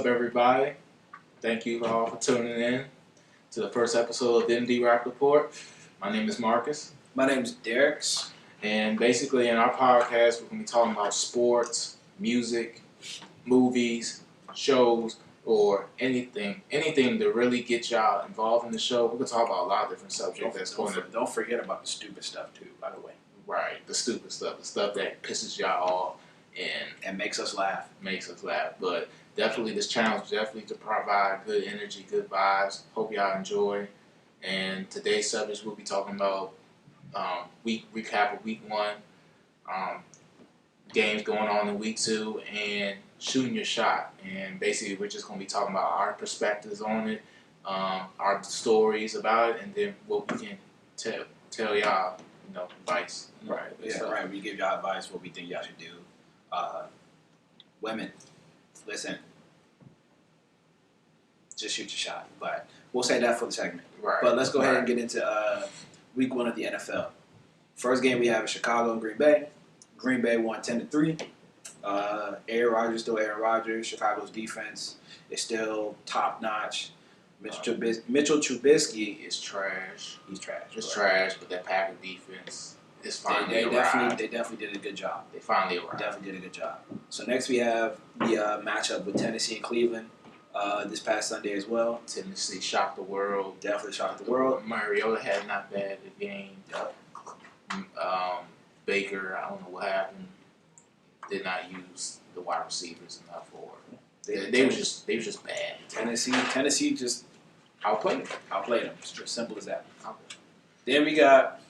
up, everybody? Thank you all for tuning in to the first episode of the MD Rapport. My name is Marcus. My name is Derek. And basically, in our podcast, we're going to be talking about sports, music, movies, shows, or anything to really get y'all involved in the show. We're going to talk about a lot of different subjects. Don't forget about the stupid stuff, too, by the way. Right, the stupid stuff, the stuff that pisses y'all off and makes us laugh. But definitely, this channel is definitely to provide good energy, good vibes. Hope y'all enjoy. And today's subject, we'll be talking about recap of week 1, games going on in week 2, and shooting your shot. And basically, we're just going to be talking about our perspectives on it, our stories about it, and then what we can tell y'all, advice. Right. Yeah, right. We give y'all advice, what we think y'all should do. Women, listen, just shoot your shot. But we'll say that for the segment. Right. But let's go ahead and get into week 1 of the NFL. First game we have is Chicago and Green Bay. Green Bay won 10-3. Aaron Rodgers still Aaron Rodgers. Chicago's defense is still top notch. Mitchell Trubisky is trash. He's trash. It's trash, but that Packers defense is finally arrived. They definitely did a good job. They finally arrived. Definitely did a good job. So next we have the matchup with Tennessee and Cleveland this past Sunday as well. Tennessee shocked the world. Definitely shocked the world. Mariota had not bad a game. Yep. Baker, I don't know what happened. Did not use the wide receivers enough for it. They were just bad. Tennessee just outplayed them. It's just simple as that. Okay. Then we got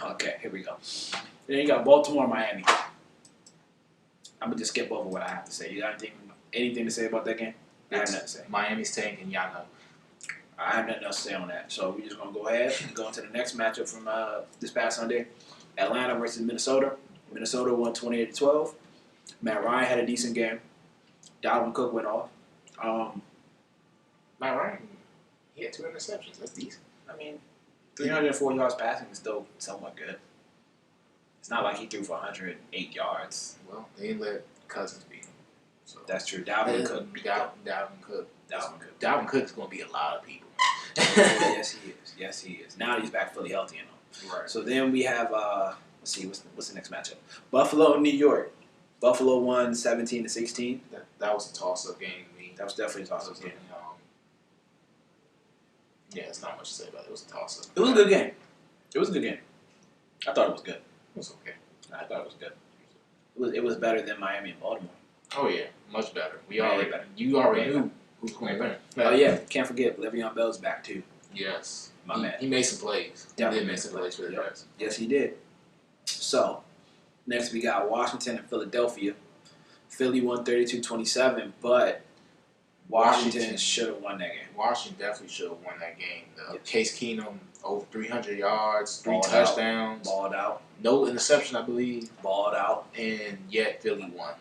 okay, here we go. Then you got Baltimore, Miami. I'm gonna just skip over what I have to say. You got anything to say about that game? I have nothing to say. Miami's tanking, y'all know. I have nothing else to say on that. So we're just gonna go ahead and go into the next matchup from this past Sunday. Atlanta versus Minnesota. Minnesota won 28-12. Matt Ryan had a decent game. Dalvin Cook went off. Matt Ryan, he had 2 interceptions. That's decent. I mean, 304 yards passing is still somewhat good. It's not like he threw for 108 yards. Well, they didn't let Cousins beat him. So that's true. Dalvin Cook. Dalvin Cook's going to beat a lot of people. Yes, he is. Now he's back fully healthy, Right. So then we have, let's see, what's the next matchup? Buffalo and New York. Buffalo won 17-16. That was a toss-up game to me. That was definitely a toss-up game. Yeah, it's not much to say about it. It was a toss-up. It was a good game. I thought it was good. It was okay. I thought it was good. It was better than Miami and Baltimore. Oh yeah, much better. You already knew who's going to win. Oh yeah, can't forget Le'Veon Bell's back too. Yes, my man. He made some plays. Definitely he did make some plays for the Jets. Yes, he did. So next we got Washington and Philadelphia. Philly won 32-27, but Washington should have won that game. Washington definitely should have won that game. Yep. Case Keenum over 300 yards, 3 touchdowns, balled out, no interception, I believe, balled out, and yet Philly won.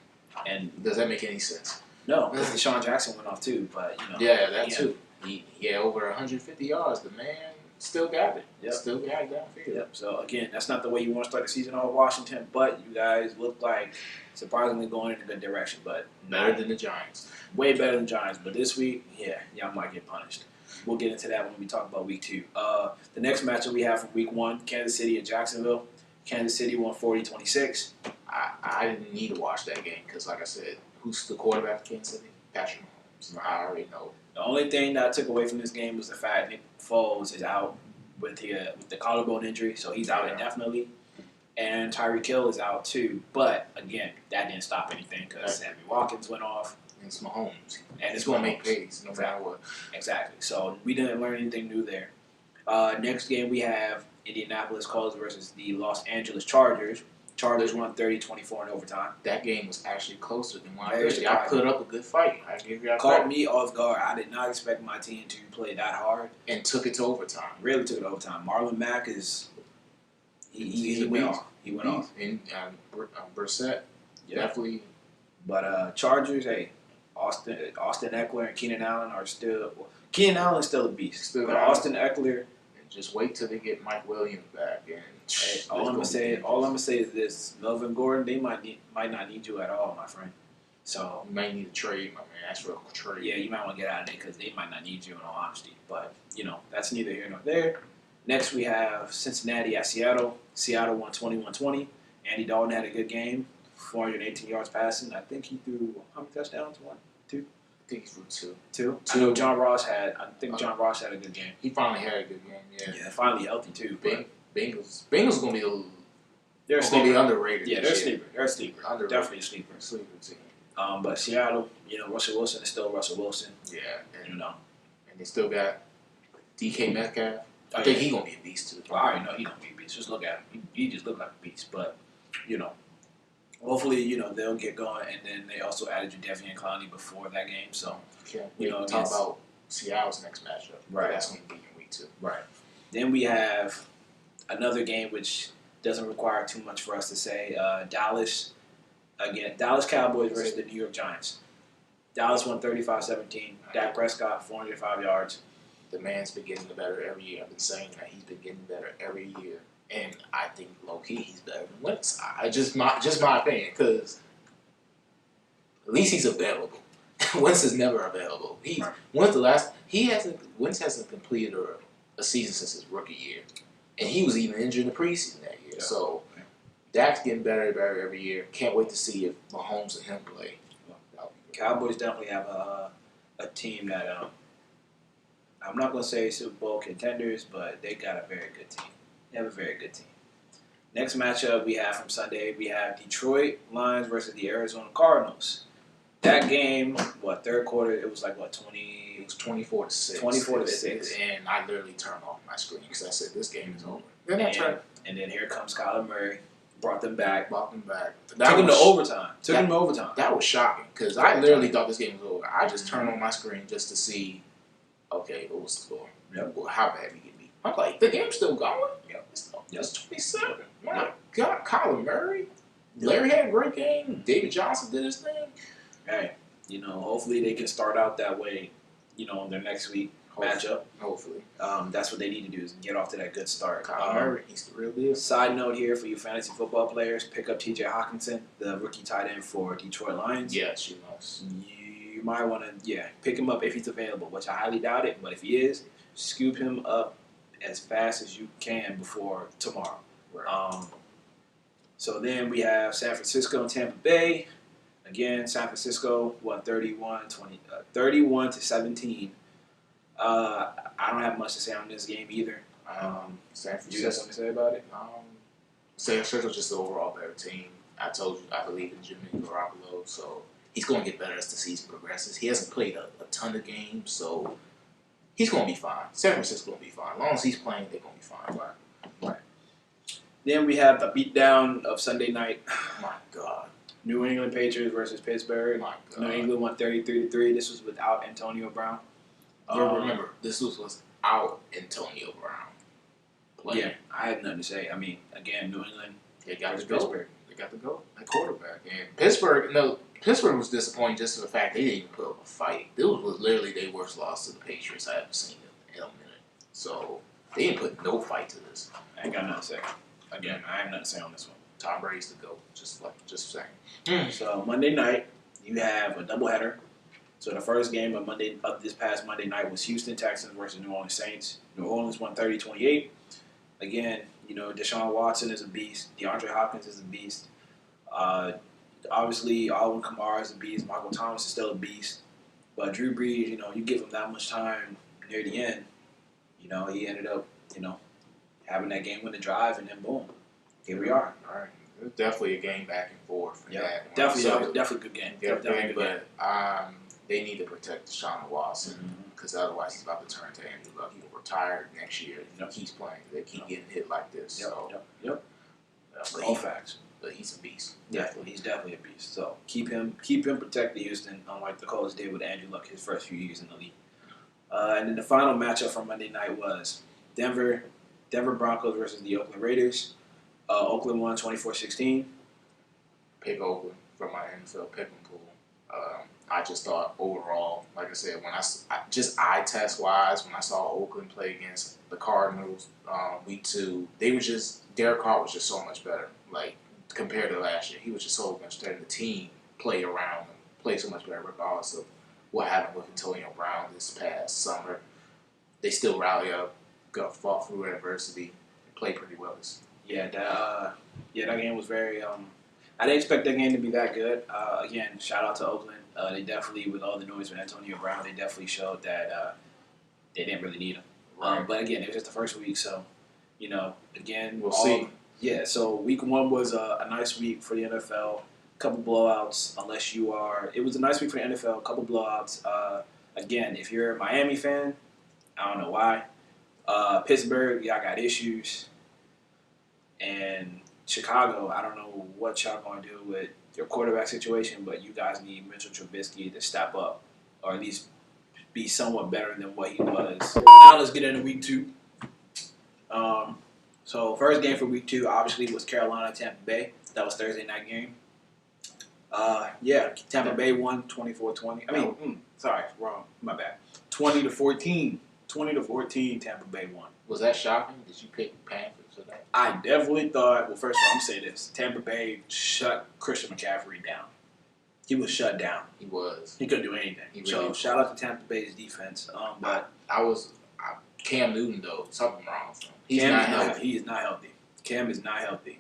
And does that make any sense? No, because Deshaun Jackson went off too, but yeah, that too. He had over 150 yards. The man still got it. Yep. Still got it downfield. Yep. So again, that's not the way you want to start the season off Washington, but you guys look like surprisingly going in a good direction. But better than the Giants. Way better than the Giants. But this week, yeah, y'all might get punished. We'll get into that when we talk about week 2. The next matchup we have from week 1, Kansas City and Jacksonville. Kansas City won 40-26. I didn't need to watch that game because, like I said, who's the quarterback of Kansas City? Patrick Mahomes. I already know. The only thing that I took away from this game was the fact Nick Foles is out with the collarbone injury, so he's out indefinitely. And Tyreek Hill is out too. But, again, that didn't stop anything because Sammy Watkins went off. And it's Mahomes. And it's going to make plays no matter what. Exactly. So we didn't learn anything new there. Next game we have Indianapolis Colts versus the Los Angeles Chargers. Chargers won 30-24 in overtime. That game was actually closer than one. Y'all put up a good fight. I give y'all caught me off guard. I did not expect my team to play that hard. And took it to overtime. Really took it to overtime. Marlon Mack is he went off. He went off. And Brissett, definitely. But Chargers, hey, Austin Eckler and Keenan Allen are still. Keenan Allen's still a beast. But Austin Eckler. Just wait till they get Mike Williams back. And all I'm gonna say is this: Melvin Gordon, they might not need you at all, my friend. So You might need to trade, my man. Ask for a trade. yeah, you might want to get out of there because they might not need you in all honesty. But that's neither here nor there. Next we have Cincinnati at Seattle. Seattle won 21-20. Andy Dalton had a good game, 418 yards passing. I think he threw how many touchdowns? One, two. I think he threw two. Two. I know John Ross had. I think John Ross had a good game. He finally had a good game. Yeah. Yeah, finally healthy too. But Bengals gonna be they're gonna be underrated. Yeah, they're a sleeper. They're a sleeper. Underrated. Definitely a sleeper. Sleeper team. But Seattle, Russell Wilson is still Russell Wilson. Yeah, and And they still got DK Metcalf. I Oh, think yeah. he gonna be a beast too. Well, I already know he's gonna be a beast. Just look at him. He just looked like a beast. But hopefully they'll get going. And then they also added Jadeveon Clowney before that game. So We talk about Seattle's next matchup. Right. That's gonna be in week 2. right. Then we have another game which doesn't require too much for us to say. Dallas Cowboys versus the New York Giants. Dallas won 35-17. Dak Prescott 405 yards. The man's been getting better every year. I've been saying that he's been getting better every year, and I think low key he's better than Wentz. Just my opinion, because at least he's available. Wentz is never available. Wentz hasn't completed a season since his rookie year, and he was even injured in the preseason that year. Yeah. So Dak's getting better and better every year. Can't wait to see if Mahomes and him play. Cowboys definitely have a team that I'm not going to say Super Bowl contenders, but they got a very good team. They have a very good team. Next matchup we have from Sunday, we have Detroit Lions versus the Arizona Cardinals. That game, third quarter, it was like 20. It was 24-6. 24-6. And I literally turned off my screen because I said this game is over. And then here comes Kyler Murray, brought them back. Took him to overtime. That was shocking because I literally thought this game was over. I just turned on my screen just to see, okay, what was the score? Yep. Well, how bad we get beat. I'm like, the game's still going? Yep. It's 27. My God, Kyler Murray. Larry had a great game. David Johnson did his thing. Hey, hopefully they can start out that way, in their next week matchup. Hopefully. That's what they need to do is get off to that good start. Kyler Murray, he's the real deal. Side note here for you fantasy football players, pick up T.J. Hawkinson, the rookie tight end for Detroit Lions. Yes, you must. You might want to, pick him up if he's available, which I highly doubt it. But if he is, scoop him up as fast as you can before tomorrow. Right. So then we have San Francisco and Tampa Bay. Again, San Francisco won 31-17. I don't have much to say on this game either. San Francisco. You got something to say about it? San Francisco's just the overall better team. I told you I believe in Jimmy Garoppolo, so he's going to get better as the season progresses. He hasn't played a ton of games, so he's going to be fine. San Francisco's going to be fine. As long as he's playing, they're going to be fine. Right. Then we have the beatdown of Sunday night. My God. New England Patriots versus Pittsburgh. My God. New England won 33-3. This was without Antonio Brown. Remember, this was without Antonio Brown playing. Yeah, I had nothing to say. I mean, again, New England They got versus to go. Pittsburgh. They got to go at quarterback. And Pittsburgh was disappointing just for the fact they didn't even put up a fight. This was literally their worst loss to the Patriots I ever seen in a minute. So they didn't put no fight to this. I ain't got nothing to say. Again, I have nothing to say on this one. Tom Brady's the GOAT, just saying. So Monday night, you have a doubleheader. So the first game of this past Monday night was Houston Texans versus New Orleans Saints. New Orleans won 30-28. Again, Deshaun Watson is a beast. DeAndre Hopkins is a beast. Obviously, Alvin Kamara is a beast. Michael Thomas is still a beast. But Drew Brees, you give him that much time near the end, he ended up, having that game-winning drive, and then boom, here we are. All right. It was definitely a game back and forth. Yeah, definitely a good game. But they need to protect Deshaun Watson because otherwise he's about to turn to Andrew Luck. He will retire next year if he keeps playing. They keep getting hit like this. Yep. All facts. But he's a beast. Definitely, he's definitely a beast. So keep him protected, Houston, unlike the Colts did with Andrew Luck his first few years in the league. And then the final matchup from Monday night was Denver Broncos versus the Oakland Raiders. Oakland won 24-16. Pick Oakland from my NFL picking pool. I just thought overall, like I said, when I just eye test wise, when I saw Oakland play against the Cardinals week 2, Derek Carr was just so much better. Like compared to last year, he was just so much better. The team played around him, play so much better regardless of what happened with Antonio Brown this past summer. They still rally up, fought through adversity, and played pretty well this. That game was very. I didn't expect that game to be that good. Again, shout out to Oakland. They definitely, with all the noise with Antonio Brown, they definitely showed that they didn't really need him. Right. But again, it was just the first week, so again, We'll see. Yeah, so week 1 was a nice week for the NFL. Couple blowouts, unless you are. It was a nice week for the NFL. A couple blowouts. Again, if you're a Miami fan, I don't know why. Pittsburgh, y'all got issues. And Chicago, I don't know what y'all going to do with your quarterback situation, but you guys need Mitchell Trubisky to step up, or at least be somewhat better than what he was. Now let's get into week 2. So first game for week 2 obviously was Carolina-Tampa Bay. That was Thursday night game. Tampa Bay won 24-20. I mean, sorry, wrong. My bad. 20-14. 20-14, Tampa Bay won. Was that shocking? Did you pick Panthers for that? I definitely thought, well, first of all, I'm going to say this. Tampa Bay shut Christian McCaffrey down. He was shut down. He was. He couldn't do anything. So shout out to Tampa Bay's defense. But Cam Newton, though, something wrong with him. He is not healthy. Cam is not healthy.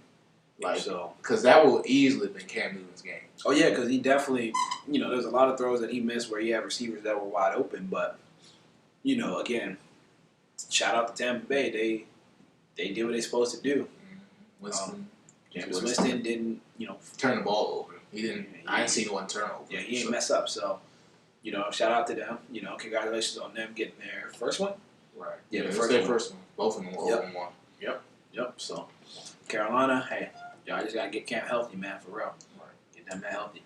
Because that will easily have been Cam Newton's game. Oh, yeah, because he definitely, there's a lot of throws that he missed where he had receivers that were wide open. But, again, shout out to Tampa Bay. They did what they're supposed to do. Jameis Winston didn't, turn the ball over. He didn't. I didn't see one turnover. Yeah, he didn't mess up. So, shout out to them. Congratulations on them getting their first one. Right. Yeah, it was their first one. Both of them were 0-1. Yep. So, Carolina, hey, y'all just gotta get Cam healthy, man, for real. Right. Get them healthy.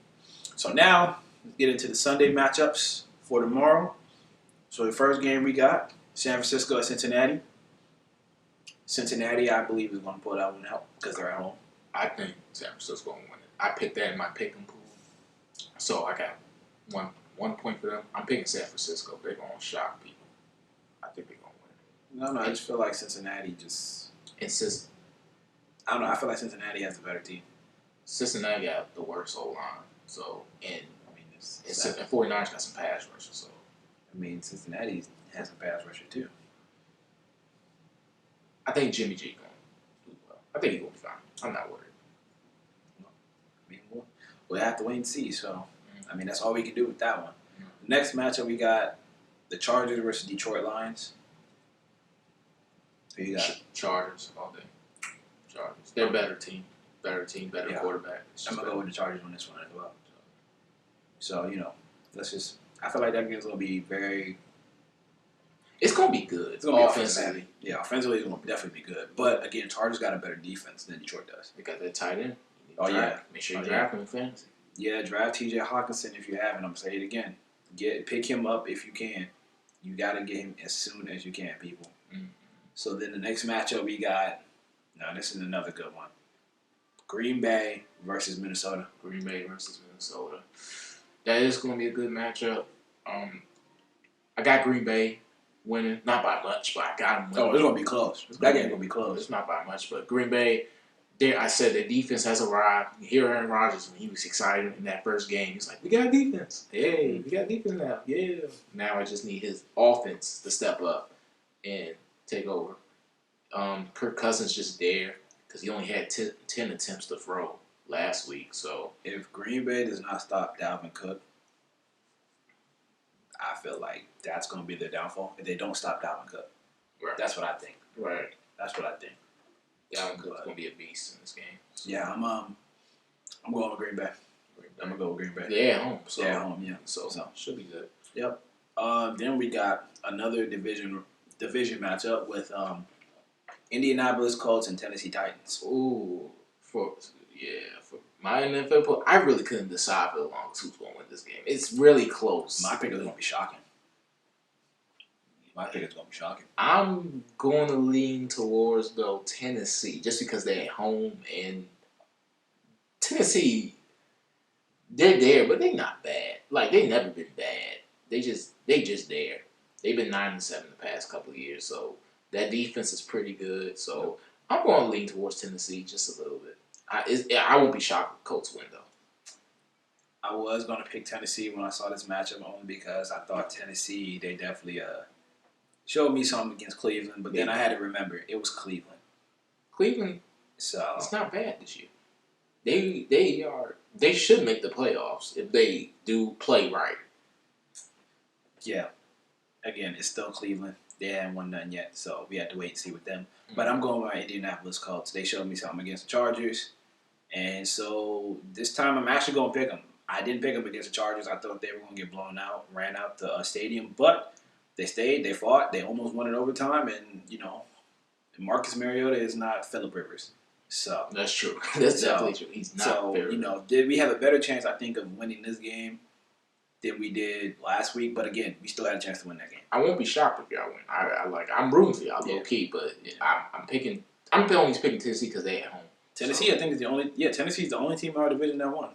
So now, let's get into the Sunday matchups for tomorrow. So the first game we got, San Francisco at Cincinnati. Cincinnati, I believe, is going to pull that one out because they're at home. I think San Francisco going to win it. I picked that in my pick and pool. So I got one point for them. I'm picking San Francisco. They're going to shock people. I think they're going to win. No, I just feel like Cincinnati just... I don't know. I feel like Cincinnati has the better team. Cincinnati got the worst O-line. So, and 49ers got some pass rushers. So, Cincinnati has some pass rusher too. I think Jimmy G going to do well. I think he's going to be fine. I'm not worried. We'll have to wait and see. So, that's all we can do with that one. Next matchup, we got the Chargers versus Detroit Lions. Who you got? Chargers all day. Chargers. They're a better team, better quarterback. I'm going to go with the Chargers on this one as well. So let's just... I feel like that game's going to be very... It's going to be good. It's going to be offensively. Yeah, offensively it's going to definitely be good. But, again, Chargers got a better defense than Detroit does. They got that tight end. Yeah. Make sure you draft him in fantasy. Yeah, draft T.J. Hawkinson if you haven't. I'm going to say it again. Pick him up if you can. You got to get him as soon as you can, people. Mm-hmm. So then the next matchup we got... Now, this is another good one. Green Bay versus Minnesota. Green Bay versus Minnesota. That is going to be a good matchup. I got Green Bay winning. Not by much, but I got them winning. Oh, it's going to be close. That game's going to be close. It's not by much, but Green Bay, I said their defense has arrived. You hear Aaron Rodgers when he was excited in that first game. He's like, we got defense. Hey, we got defense now. Yeah. Now I just need his offense to step up and take over. Kirk Cousins just there because he only had 10 attempts to throw last week. So if Green Bay does not stop Dalvin Cook, I feel like that's going to be their downfall. If they don't stop Dalvin Cook, right. That's what I think. Right. That's what I think. Dalvin Cook's going to be a beast in this game. So. Yeah, I'm going with Green Bay. I'm gonna go with Green Bay. They're at home. So. They're at home. Yeah. So should be good. Yep. Then we got another division matchup with Indianapolis Colts and Tennessee Titans. Ooh, for my NFL pool, I really couldn't decide for the longest who's going to win this game. It's really close. My pick is going to be shocking. I'm going to lean towards, though, Tennessee, just because they're at home. And Tennessee, they're there, but they're not bad. Like, they've never been bad. They just there. They've been 9-7 the past couple of years, so that defense is pretty good. So I'm going to lean towards Tennessee just a little bit. I won't be shocked if Colts win, though. I was going to pick Tennessee when I saw this matchup only because I thought Tennessee, they definitely showed me something against Cleveland. But then I had to remember, it was Cleveland. Cleveland, so it's not bad this year. They should make the playoffs if they do play right. Yeah. Again, it's still Cleveland. They haven't won nothing yet, so we had to wait and see with them. But I'm going with my Indianapolis Colts. They showed me something against the Chargers. And so this time I'm actually going to pick them. I didn't pick them against the Chargers. I thought they were going to get blown out, ran out the stadium. But they stayed, they fought, they almost won in overtime. And, Marcus Mariota is not Phillip Rivers. So that's true. That's definitely true. He's not. So, did we have a better chance, I think, of winning this game than we did last week? But again, we still had a chance to win that game. I won't be shocked if y'all win. I'm rooting for y'all low key, but I'm only picking Tennessee because they at home. Tennessee, I think, is the only. Yeah, Tennessee's the only team in our division that won.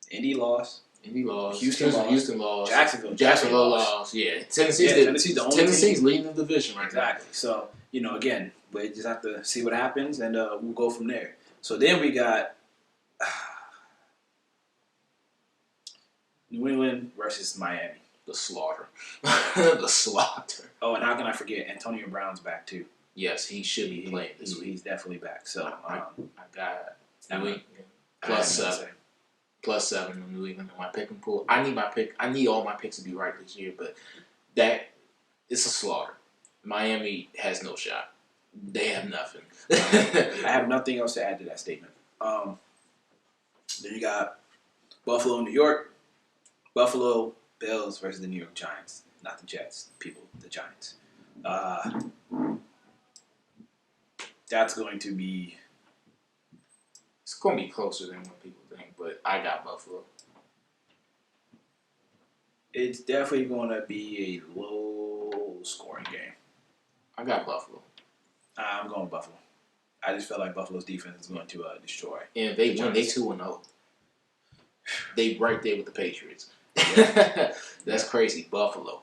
Indy lost. Houston lost. Jacksonville lost. Yeah, Tennessee's the only Tennessee's leading the division right now. Exactly. So again, we just have to see what happens, and we'll go from there. So then we got New England versus Miami. The slaughter. The slaughter. Oh, and how can I forget? Antonio Brown's back too. Yes, he should be playing this week. He's definitely back. So I got New England +7. +7 in New England in my pick and pool. I need all my picks to be right this year, but it's a slaughter. Miami has no shot. They have nothing. I have nothing else to add to that statement. Then you got Buffalo, New York. Buffalo Bills versus the New York Giants. Not the Jets. The Giants. That's going to be... It's going to be closer than what people think, but I got Buffalo. It's definitely going to be a low-scoring game. I got Buffalo. I'm going Buffalo. I just feel like Buffalo's defense is going to destroy. And they win. They 2-0. They right there with the Patriots. Yeah. That's crazy. Buffalo.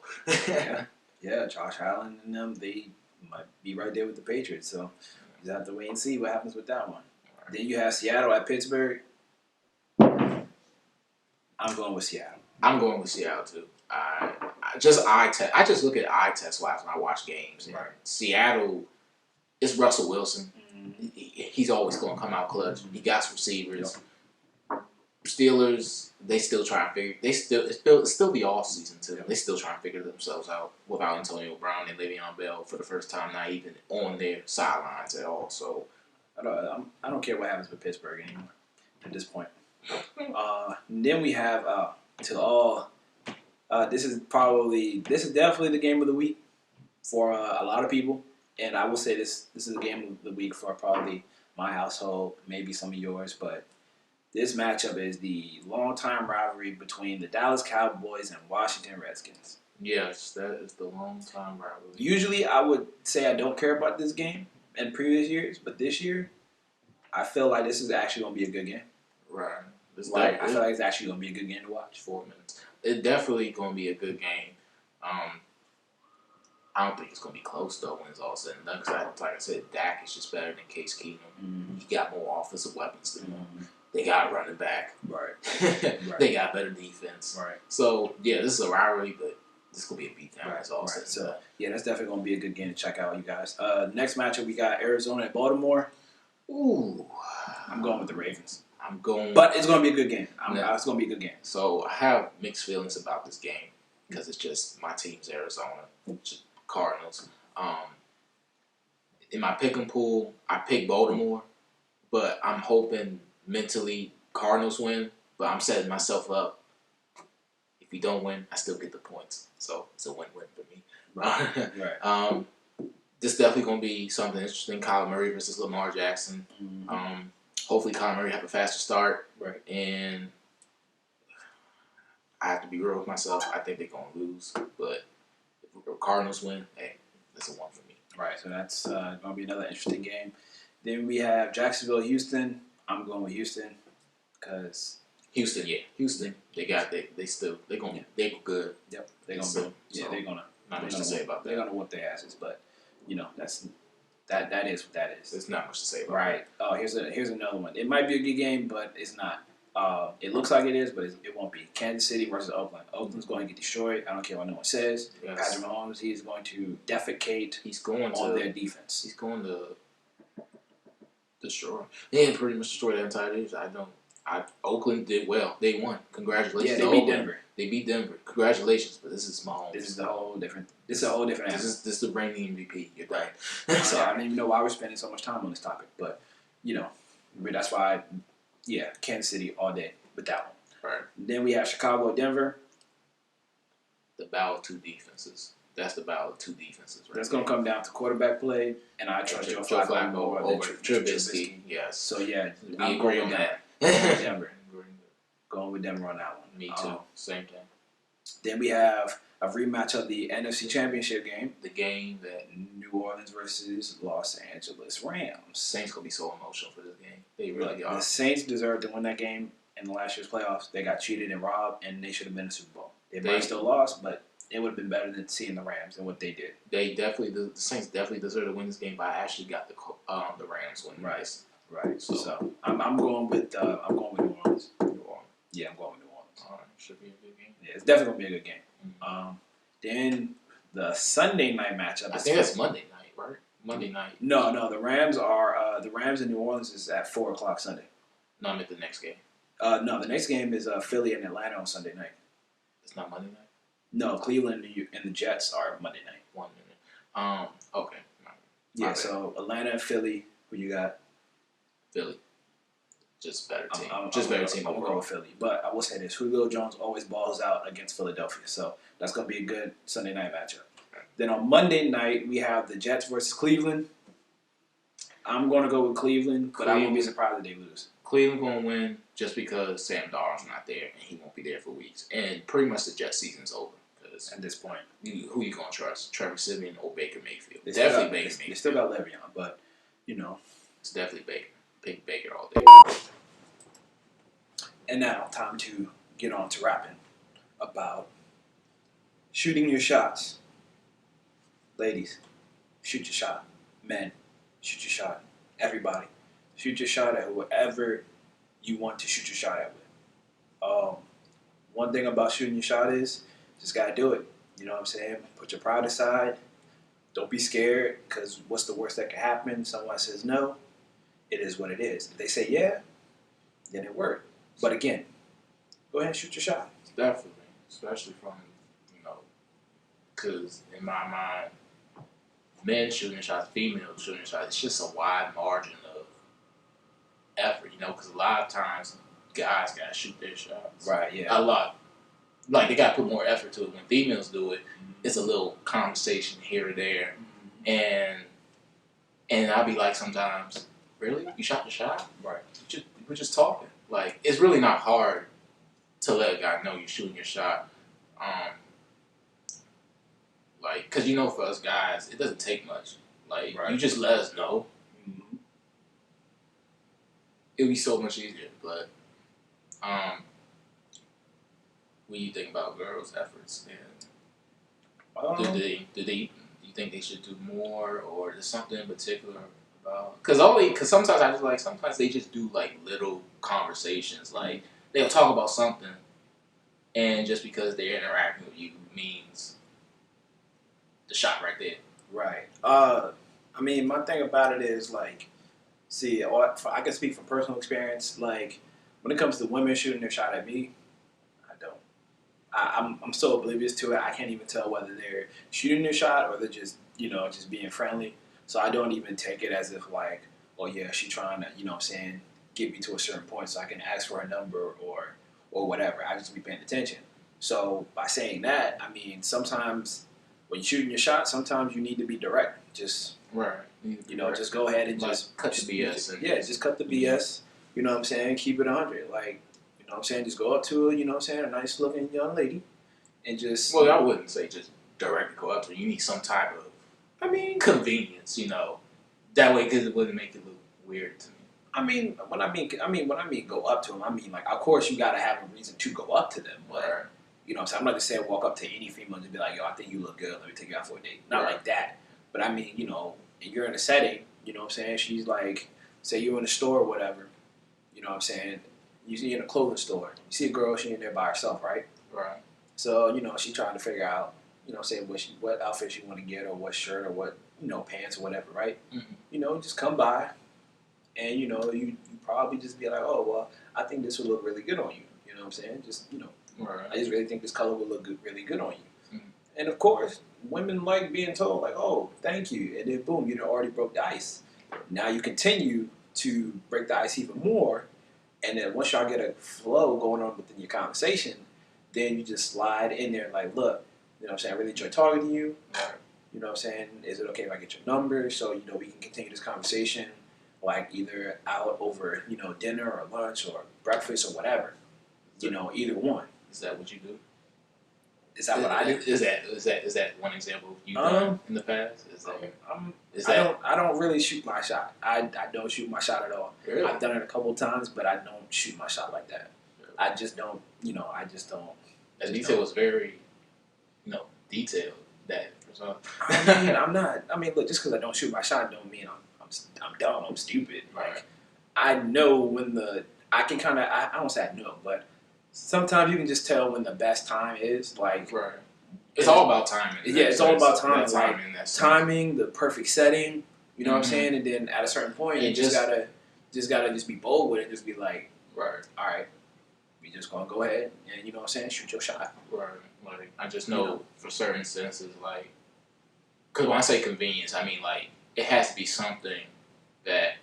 Yeah, Josh Allen and them, they might be right there with the Patriots. So you just have to wait and see what happens with that one. Right. Then you have Seattle at Pittsburgh. I'm going with Seattle. I'm going with Seattle too. I just look at eye test wise when I watch games. Right. Seattle, it's Russell Wilson. Mm-hmm. He's always going to come out clutch. He got some receivers. Yep. Steelers, they still try and figure. It's still the off season to them. They still trying to figure themselves out without Antonio Brown and Le'Veon Bell for the first time, not even on their sidelines at all. So I don't care what happens with Pittsburgh anymore at this point. Then we have this is definitely the game of the week for a lot of people, and I will say this is the game of the week for probably my household, maybe some of yours, but this matchup is the long-time rivalry between the Dallas Cowboys and Washington Redskins. Yes, that is the long-time rivalry. Usually, I would say I don't care about this game in previous years, but this year, I feel like this is actually going to be a good game. Right. I feel like it's actually going to be a good game to watch. 4 minutes. It's definitely going to be a good game. I don't think it's going to be close, though, when it's all said and done. Because, like I said, Dak is just better than Case Keenum. Mm-hmm. He got more offensive weapons than him. Mm-hmm. They got a running back. Right. They got better defense. Right. So, yeah, this is a rivalry, but this is going to be a beatdown. Right. It's all said and done. Yeah, that's definitely going to be a good game to check out, you guys. Next matchup, we got Arizona and Baltimore. Ooh. I'm going with the Ravens. But it's going to be a good game. It's going to be a good game. So, I have mixed feelings about this game because it's just my team's Arizona, Cardinals. In my pick 'em pool, I picked Baltimore, but I'm hoping mentally Cardinals win, but I'm setting myself up. If we don't win, I still get the points. So, it's a win-win for me. Right. This definitely going to be something interesting. Kyler Murray versus Lamar Jackson. Mm-hmm. Hopefully, Kyler Murray have a faster start. Right. And I have to be real with myself. I think they're going to lose. But if the Cardinals win, hey, that's a one for me. Right. So that's going to be another interesting game. Then we have Jacksonville, Houston. I'm going with Houston because Houston. They got they going they go good. Yep. They're going to they're going to. Not much to say about that. They're going to whoop their asses, but that is what that is. There's not much to say about right. that. Oh, here's another one. It might be a good game, but it's not. It looks like it is, but it won't be. Kansas City versus Oakland. Oakland's going to get destroyed. I don't care what no one says. Yes. Patrick Mahomes, he is going to defecate He's going on to their defense. He's going to destroy. They didn't pretty much destroy that entire division. Oakland did well. They won. Congratulations. Yeah, they beat Denver. They beat Denver. Congratulations, but this is Mahomes. This is a whole different animal. This is the reigning MVP. You're Right. Sorry. I don't even know why we're spending so much time on this topic, but but that's why. Yeah, Kansas City all day with that one. Right. Then we have Chicago, Denver. The battle of two defenses. That's the battle of two defenses. Right. That's going to come down to quarterback play, and I trust Joe Flacco more than Trubisky. Yes. So yeah, We I'm agree going on with that. Denver. Going with Denver on that one. Me too. Same thing. Then we have a rematch of the NFC Championship game. The game that New Orleans versus Los Angeles Rams. Saints gonna be so emotional for this game. They really are. The Saints deserved to win that game in the last year's playoffs. They got cheated and robbed, and they should have been in the Super Bowl. They might have still lost, but it would have been better than seeing the Rams and what they did. The Saints definitely deserve to win this game, but I actually got the Rams winning. Right. So I'm going with New Orleans. New Orleans. Yeah, I'm going with New Orleans. All right, should be a good game. Yeah, it's definitely gonna be a good game. Mm-hmm. Then the Sunday night matchup. I think that's Monday night, right? Monday night. No. The Rams are the Rams in New Orleans is at 4:00 Sunday. No, I meant the next game. No, the next game is Philly and Atlanta on Sunday night. It's not Monday night. No, Cleveland and the Jets are Monday night. 1 minute. Okay. Yeah. So Atlanta and Philly. Who you got? Philly. Just better team. I'm team gonna go with Philly, but I will say this: Julio Jones always balls out against Philadelphia, so that's gonna be a good Sunday night matchup. Then on Monday night we have the Jets versus Cleveland. I'm gonna go with Cleveland, but I won't be surprised if they lose. Cleveland gonna win just because Sam Darnold's not there and he won't be there for weeks, and pretty much the Jets season's over. At this point, who you gonna trust? Trevor Siemian or Baker Mayfield? Definitely Baker Mayfield. They still got Le'Veon, but it's definitely Baker. Pick Baker all day. And now, time to get on to rapping about shooting your shots. Ladies, shoot your shot. Men, shoot your shot. Everybody, shoot your shot at whoever you want to shoot your shot at with. One thing about shooting your shot is just gotta do it. You know what I'm saying? Put your pride aside. Don't be scared, because what's the worst that can happen? Someone says no. It is what it is. If they say yeah, then it worked. But again, go ahead and shoot your shot. Definitely, especially from because in my mind, men shooting shots, females shooting shots, it's just a wide margin of effort. Because a lot of times guys gotta shoot their shots. Right. Yeah. A lot. Like they gotta put more effort to it. When females do it, it's a little conversation here or there, and I'll be like sometimes, really, you shot the shot? Right. We're just talking. Like it's really not hard to let a guy know you're shooting your shot. Because for us guys, it doesn't take much. Like you just let us know. Mm-hmm. It'll be so much easier. But when you think about girls' efforts, and do you think they should do more, or there's something in particular about? Because sometimes I just sometimes they just do little conversations, they'll talk about something, and just because they're interacting with you means the shot right there. Right. My thing about it is I can speak from personal experience. When it comes to women shooting their shot at me, I don't. I'm so oblivious to it. I can't even tell whether they're shooting their shot or they're just just being friendly. So I don't even take it as if oh yeah, she trying to get me to a certain point so I can ask for a number or whatever. I just be paying attention. So by saying that, sometimes when you're shooting your shot, sometimes you need to be direct. Just just go ahead and just cut the BS. Just cut the BS. You know what I'm saying? Keep it 100. You know what I'm saying? Just go up to her, a nice looking young lady, and just. Well, I wouldn't say just directly go up to her. You need some type of, convenience, That way, because it wouldn't make it look weird to me. When I mean go up to them, of course you gotta have a reason to go up to them, but what I'm saying? I'm not just saying walk up to any female and just be like, yo, I think you look good, let me take you out for a date. Not like that. But you're in a setting, what I'm saying? She's say you're in a store or whatever, what I'm saying? You see in a clothing store, you see a girl, she in there by herself, right? Right. So, she trying to figure out, say what outfit she want to get or what shirt or what, pants or whatever, right? Mm-hmm. Just come by and, you probably just be like, oh, well, I think this would look really good on you. You know what I'm saying? Just, Right. I just really think this color would look really good on you. Mm-hmm. And of course, women like being told, like, oh, thank you. And then boom, you already broke the ice. Now you continue to break the ice even more. And then once y'all get a flow going on within your conversation, then you just slide in there like, look, you know what I'm saying? I really enjoy talking to you. Right. You know what I'm saying? Is it okay if I get your number so, we can continue this conversation like either out over, dinner or lunch or breakfast or whatever. Either one. Is that what you do? Is that what I do? Is that one example you've done in the past? I don't really shoot my shot. I don't shoot my shot at all. Really? I've done it a couple of times, but I don't shoot my shot like that. Really? I just don't. I just don't. That detail was very, detailed. That. I'm not. Look, just because I don't shoot my shot don't mean I'm dumb. I'm stupid. Right. Like, I know when I can kind of. I don't say I know, but sometimes you can just tell when the best time is. Like, right. It's all about timing. Yeah, it's all about timing. Timing, the perfect setting. You know what I'm saying? And then at a certain point, you just gotta be bold with it. Just be like, right, all right, we just gonna go ahead and shoot your shot. Right. Like I just know for certain senses, like, because when I say convenience, I mean like it has to be something that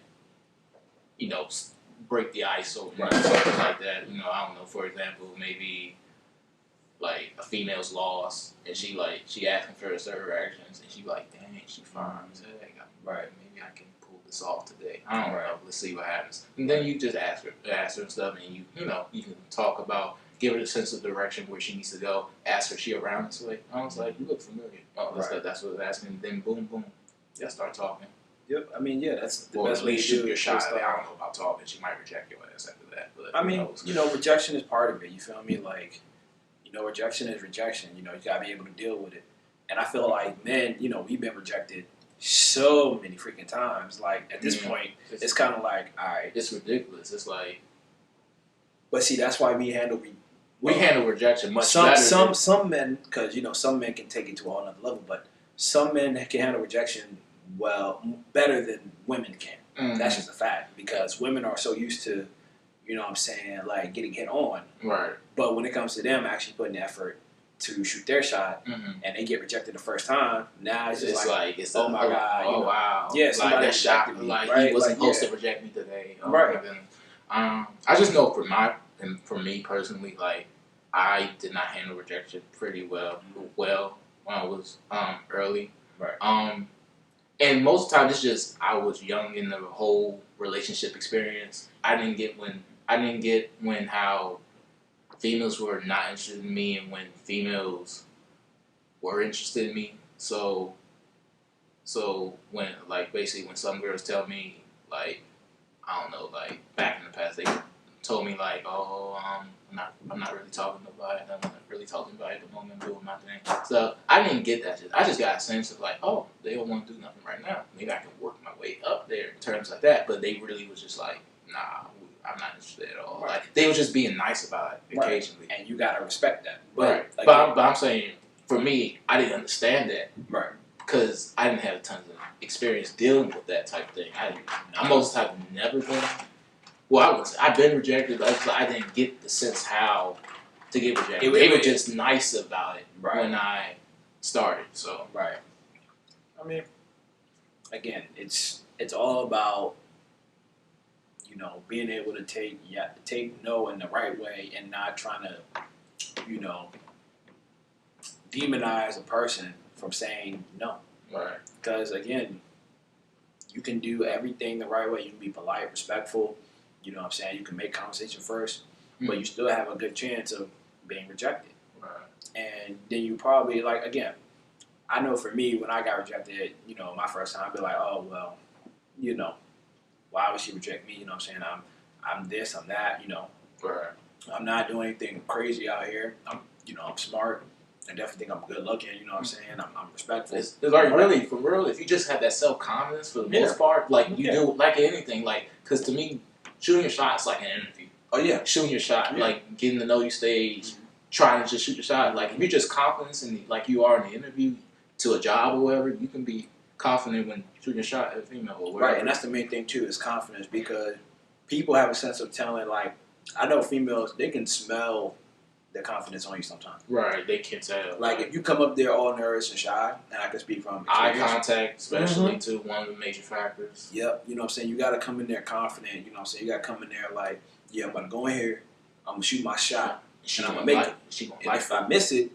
break the ice or something like that. I don't know. For example, maybe like a female's lost and she asking for certain reactions and she like, dang, she fine. Right. Maybe I can pull this off today. I don't know. Let's see what happens. And then you just ask her and stuff, and you can talk about, give her a sense of direction where she needs to go. Ask her, she around this way. I was like, you look familiar. Oh, that's what I was asking. Then boom, boom, y'all start talking. Yep. That's the or best way to shoot do your shot. I don't know about talking. She might reject your ass after that. But rejection is part of it. You feel me? Like, rejection is rejection. You gotta be able to deal with it. And I feel like men, we've been rejected so many freaking times. Like at this point, it's kind of like, all right, it's ridiculous. It's like, but see, that's why we handle rejection much better. Some men, because some men can take it to a whole other level, but some men can handle rejection better than women can. Mm-hmm. That's just a fact, because women are so used to, like getting hit on. Right. But when it comes to them actually putting effort to shoot their shot, and they get rejected the first time, now it's just oh my god, wow, yeah, somebody rejected me. Like he wasn't supposed to reject me today. Right. I just know for me personally, like I did not handle rejection pretty well when I was early. Right. And most of the time it's just I was young in the whole relationship experience. I didn't get when how females were not interested in me and when females were interested in me. So when basically when some girls tell me like, I don't know, like back in the past they told me like, oh, I'm not really talking to nobody. I'm not really talking to anybody at the moment. I'm doing my thing. So I didn't get that shit. I just got a sense of like, oh, they don't want to do nothing right now. Maybe I can work my way up there in terms like that. But they really was just like, nah, I'm not interested at all. Right. Like they were just being nice about it occasionally. And you gotta respect that. But but I'm saying for me, I didn't understand that. Right. Because I didn't have a ton of experience dealing with that type of thing. I most have never been. Well, I've been rejected, but I didn't get the sense how to get rejected. They were just nice about it when I started. So right. I mean, again, it's all about being able to take no in the right way and not trying to demonize a person from saying no. Right. Because again, you can do everything the right way. You can be polite, respectful. You know what I'm saying? You can make conversation first, but you still have a good chance of being rejected. Right. And then you probably, like, again, I know for me, when I got rejected, my first time, I'd be like, oh, well, why would she reject me? You know what I'm saying? I'm this, I'm that, Right. I'm not doing anything crazy out here. I'm smart. I definitely think I'm good looking, you know what I'm saying? I'm respectful. It's like really, for real, if you just have that self-confidence for the most part, like you do, like anything, like, because to me, shooting a shot is like an interview. Oh yeah, shooting your shot, yeah. like getting to know your stage, trying to just shoot your shot. Like if you're just confident in like you are in the interview to a job or whatever, you can be confident when shooting your shot at a female or whatever. Right, and that's the main thing too is confidence because people have a sense of telling. Like I know females, they can smell the confidence on you sometimes. Right, they can tell. Like if you come up there all nervous and shy, and I can speak from eye experience. contact, especially too, one of the major factors. Yep, you know what I'm saying? You gotta come in there confident, you know what I'm saying? You gotta come in there like, yeah, I'm gonna go in here, I'm gonna shoot my shot, and I'm gonna make it. And if I miss it,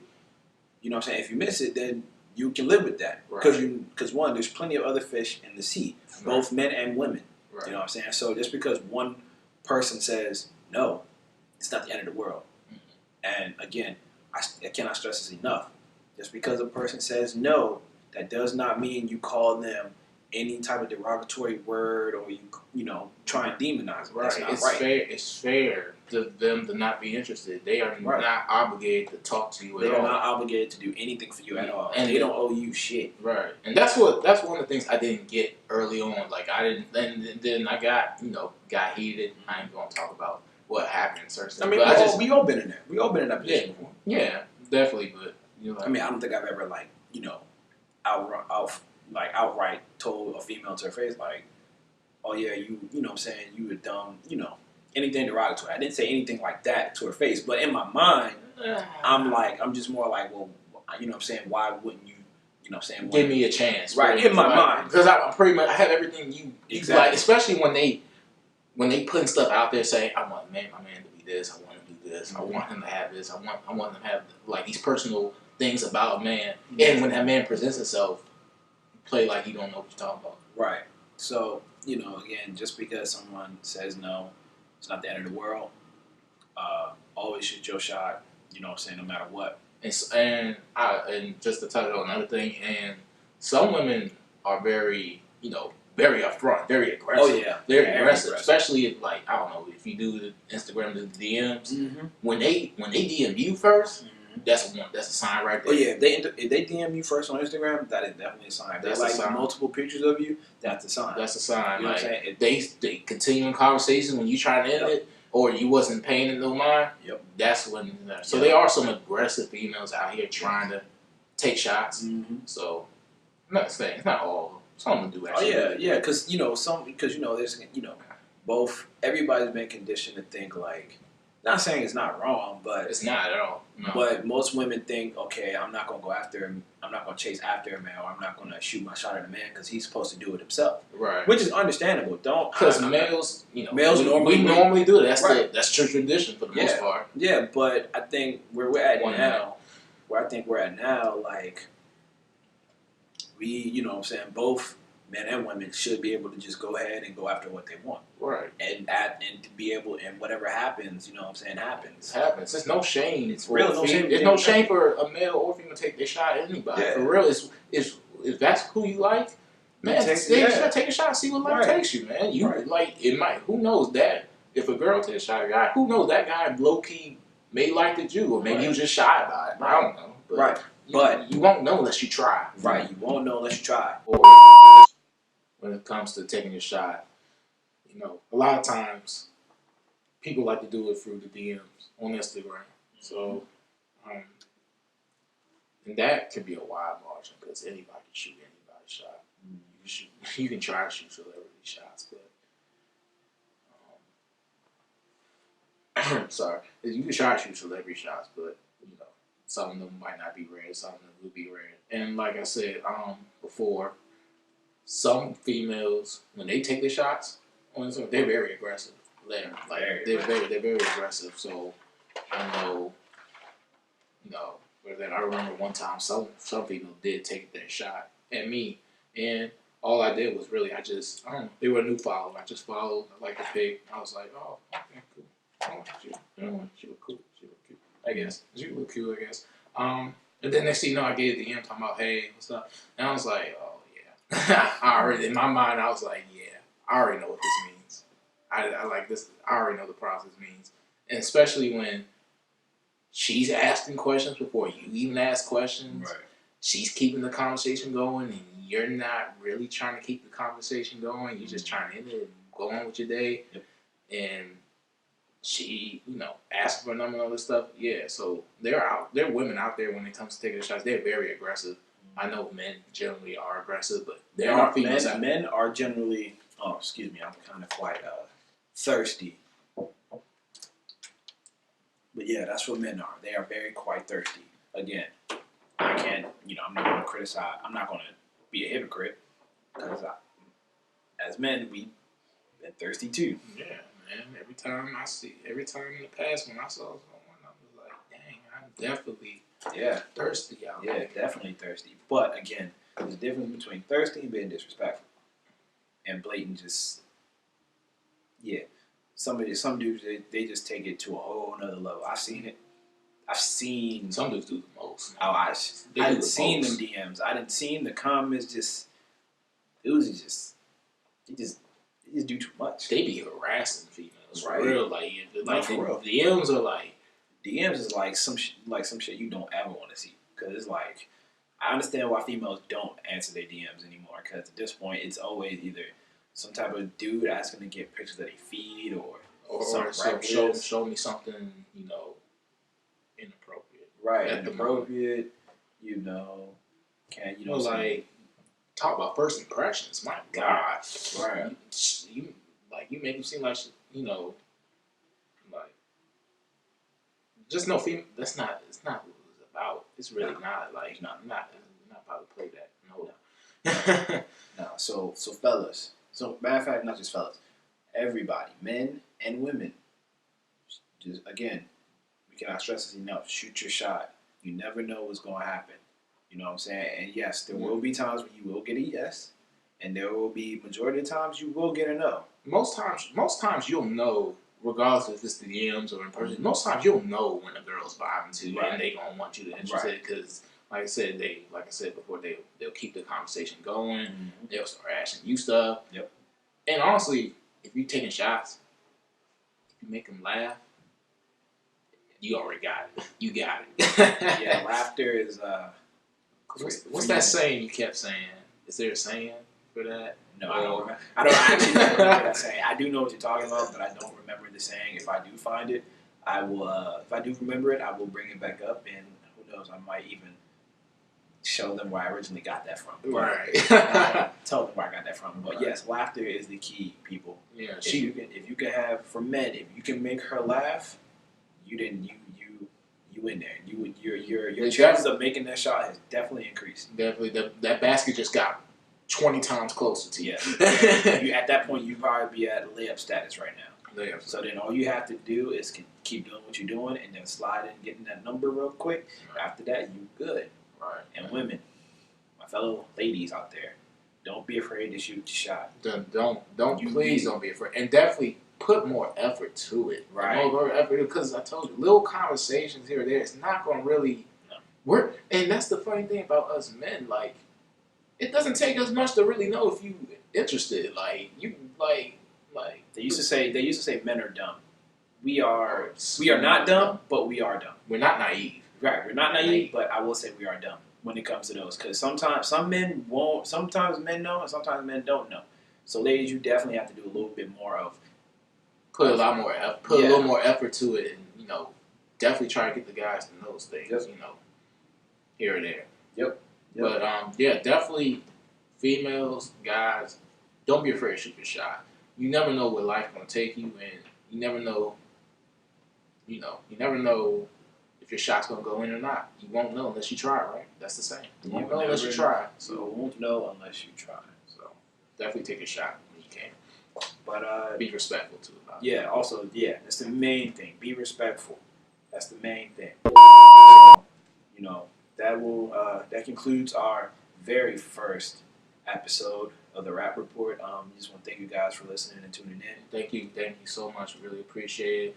you know what I'm saying? If you miss it, then you can live with that. Because one, there's plenty of other fish in the sea, both men and women. Right. You know what I'm saying? So just because one person says no, it's not the end of the world. And again, I cannot stress this enough. Just because a person says no, that does not mean you call them any type of derogatory word or you know try and demonize them. Right. That's not it's right. Fair. It's fair to them to not be interested. They are not obligated to talk to you at all. They are not obligated to do anything for you at all. And they don't owe you shit. Right. And that's one of the things I didn't get early on. Like I didn't. And then I got heated. I ain't gonna talk about what happened. Certainly. I mean, we all been in there. We all been in that position before. Yeah, definitely. But I mean, I don't think I've ever outright told a female to her face like, oh yeah, you know what I'm saying, you were dumb, anything derogatory. I didn't say anything like that to her face, but in my mind, I'm just more like, well, you know what I'm saying, why wouldn't you, you know what I'm saying, give me a chance, right? In my mind, because I'm pretty much I have everything you exactly. Like, especially when they putting stuff out there saying, I want my man to be this, I want him to do this, I want him to have this, I want him to have like these personal things about a man, and when that man presents himself, play like you don't know what you're talking about. Right. So, again, just because someone says no, it's not the end of the world. Always shoot your shot, you know what I'm saying, no matter what. And just to touch on another thing, and some women are very, very upfront, very aggressive. Oh, yeah. Very aggressive. Especially if, like, I don't know, if you do the Instagram, the DMs, when they DM you first, that's a sign right there. Oh yeah, if they DM you first on Instagram, that is definitely a sign. If they like multiple pictures of you, that's a sign. That's a sign. You know like, what I'm saying? If they continue in conversation when you try to end it, or you wasn't paying it no mind. Yep. That's when. So there are some aggressive females out here trying to take shots. So I'm not saying it's not all. Some of them do actually. Oh yeah, because there's both. Everybody's been conditioned to think like. Not saying it's not wrong, but it's not at all. No. But most women think, okay, I'm not gonna go after him. I'm not gonna chase after a man, or I'm not gonna shoot my shot at a man because he's supposed to do it himself. Right. Which is understandable. Because males, males normally do it. That's true tradition for the most part. Yeah, but I think where we're at now, like we, you know what I'm saying, both men and women should be able to just go ahead and go after what they want. Right. And to be able, and whatever happens, you know what I'm saying, happens. It happens. There's no shame. It's real. There's no shame for a male or female to take their shot at anybody. Yeah. For real, if that's who you like, man, take a shot and see what life takes you, man. Who knows that? If a girl takes a shot at a guy, who knows that guy low-key may like the Jew, or maybe he was just shy about it. I don't know. But you won't know unless you try. Right. You won't know unless you try. Or when it comes to taking a shot, a lot of times people like to do it through the DMs on Instagram. So, and that can be a wide margin because anybody can shoot anybody's shot. You can try to shoot celebrity shots, but sorry, you can try to shoot celebrity shots, but some of them might not be read, some of them will be read. And like I said before, some females when they take their shots on Instagram, they're very aggressive. They're very aggressive. So I know, but then I remember one time some people did take their shot at me, and all I did was really they were a new follower. I just followed. I liked the pic. I was like, oh, okay, cool. She was cool. She was cute. I guess she looked cute. I guess. And then next thing you know, I get a DM talking about, hey, what's up? And I was like, oh yeah. In my mind, I was like, yeah, I already know what this means. I like this. I already know the process means, and especially when she's asking questions before you even ask questions. Right. She's keeping the conversation going, and you're not really trying to keep the conversation going. You're just trying to end it and go on with your day. Yep. And cheat, ask for a number and all this stuff. Yeah, so there are women out there when it comes to taking shots. They're very aggressive. I know men generally are aggressive, but there are females out there. Men are generally. Oh, excuse me. I'm kind of quite thirsty. But yeah, that's what men are. They are very quite thirsty. Again, I can't. I'm not going to criticize. I'm not going to be a hypocrite because as men, we've been thirsty too. Yeah, man. Every time in the past when I saw someone, I was like, dang, I'm definitely thirsty out there. Yeah, definitely thirsty. But again, there's a difference between thirsty and being disrespectful. And blatant just, some dudes, they just take it to a whole nother level. I've seen it. Some dudes do the most. Oh, I didn't seen them DMs. I didn't seen the comments. You just do too much. They be harassing females, right? For real, For real. DMs are like. DMs is like some shit you don't ever want to see, because it's like, I understand why females don't answer their DMs anymore, because at this point it's always either some type of dude asking to get pictures of their feet or show me something inappropriate. Right, inappropriate. Like talk about first impressions. My God, right? You make them seem like like just no female. That's not. It's not what it's about. It's really not. Like not about to play that. No. No. So fellas. So matter of fact, not just fellas. Everybody, men and women. Just again, we cannot stress this enough. Shoot your shot. You never know what's going to happen. You know what I'm saying? And yes, there will be times when you will get a yes, and there will be majority of times you will get a no. Most times you'll know, regardless if it's the DMs or in person. Most times you'll know when a girl's vibing to you, and they gonna want you to interested because, like I said before, they'll keep the conversation going. Mm-hmm. They'll start asking you stuff. Yep. And honestly, if you're taking shots, if you make them laugh, you already got it. You got it. Yeah, laughter is. What's that saying you kept saying? Is there a saying for that? No, I don't actually remember that saying. I do know what you're talking about, but I don't remember the saying. If I do find it, I will. If I do remember it, I will bring it back up, and who knows, I might even show them where I originally got that from. Right. Tell them where I got that from. But yes, laughter is the key, people. Yeah. If you can have, for men, if you can make her laugh, you in there. Your chances of making that shot has definitely increased. Definitely, that basket just got 20 times closer to you. At that point, you probably be at layup status right now. Layup. So then all you have to do is keep doing what you're doing, and then slide in, getting that number real quick. Right. After that, you good. Right. And women, my fellow ladies out there, don't be afraid to shoot your shot. Please don't be afraid, and definitely put more effort to it. Right. More effort, because I told you, little conversations here or there, it's not going to really work. And that's the funny thing about us men. Like, it doesn't take us much to really know if you interested. They used to say men are dumb. We are not dumb, but we are dumb. We're not naive. Right. We're not naive, but I will say we are dumb when it comes to those. Because sometimes some men won't. Sometimes men know, and sometimes men don't know. So ladies, you definitely have to do a little bit more of. Put a little more effort to it, and definitely try to get the guys to know those things. Yep. Here or there. Yep. But definitely, females, guys, don't be afraid to shoot your shot. You never know where life's gonna take you, and you never know. You never know if your shot's gonna go in or not. You won't know unless you try, right? That's the saying. You won't know unless you try. So you won't know unless you try. So definitely take a shot when you can. But be respectful too. Also, that's the main thing. Be respectful. That's the main thing. So, that concludes our very first episode of the Rap Report. Just want to thank you guys for listening and tuning in. Thank you so much. Really appreciate it.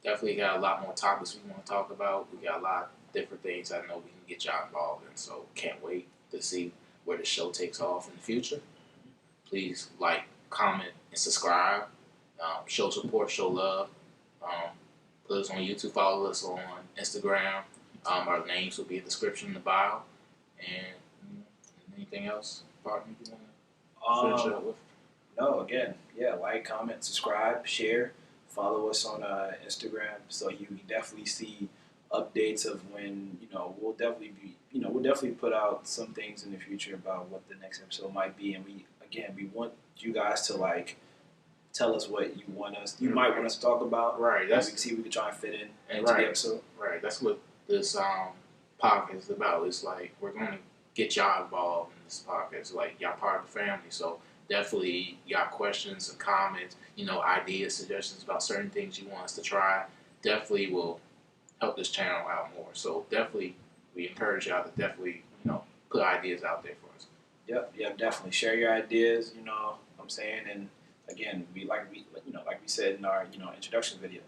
Definitely got a lot more topics we want to talk about. We got a lot of different things I know we can get y'all involved in. So can't wait to see where the show takes off in the future. Please like, comment, and subscribe. Show support, show love. Put us on YouTube, follow us on Instagram. Our names will be in the description in the bio. And anything else, partner, you want to finish up with? No, again, like, comment, subscribe, share, Follow us on Instagram so you can definitely see updates of when we'll definitely put out some things in the future about what the next episode might be, and we want you guys to like tell us what you might want us to talk about. Right. That's we can see if we can try and fit into the episode. Right. That's what this podcast is about. It's like we're gonna get y'all involved in this podcast. Like y'all part of the family, so definitely y'all questions and comments, ideas, suggestions about certain things you want us to try. Definitely will help this channel out more. So definitely, we encourage y'all to definitely put ideas out there for us. Yep, definitely share your ideas. I'm saying, and again, like we said in our introduction video,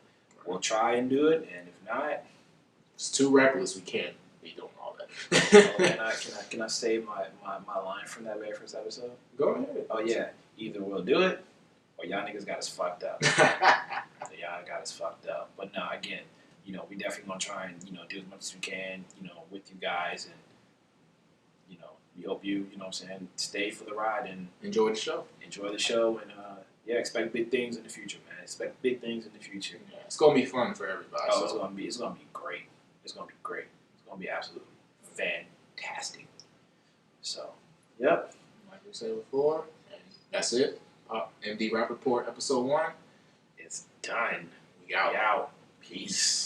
we'll try and do it, and if not, if it's too reckless, we can't be doing all that. Can I say my line from that very first episode? Go ahead. Oh yeah, either we'll do it or y'all niggas got us fucked up. Y'all got us fucked up. But no, again, we definitely gonna try and do as much as we can, with you guys, and we hope you stay for the ride and enjoy the show. And expect big things in the future, man. Expect big things in the future. Yeah, it's gonna be fun for everybody. Oh, so. It's gonna be great. It's gonna be great. It's gonna be absolutely fantastic. So, yep. Like we said before, and that's it. MD Rapport episode 1. It's done. We out. Peace.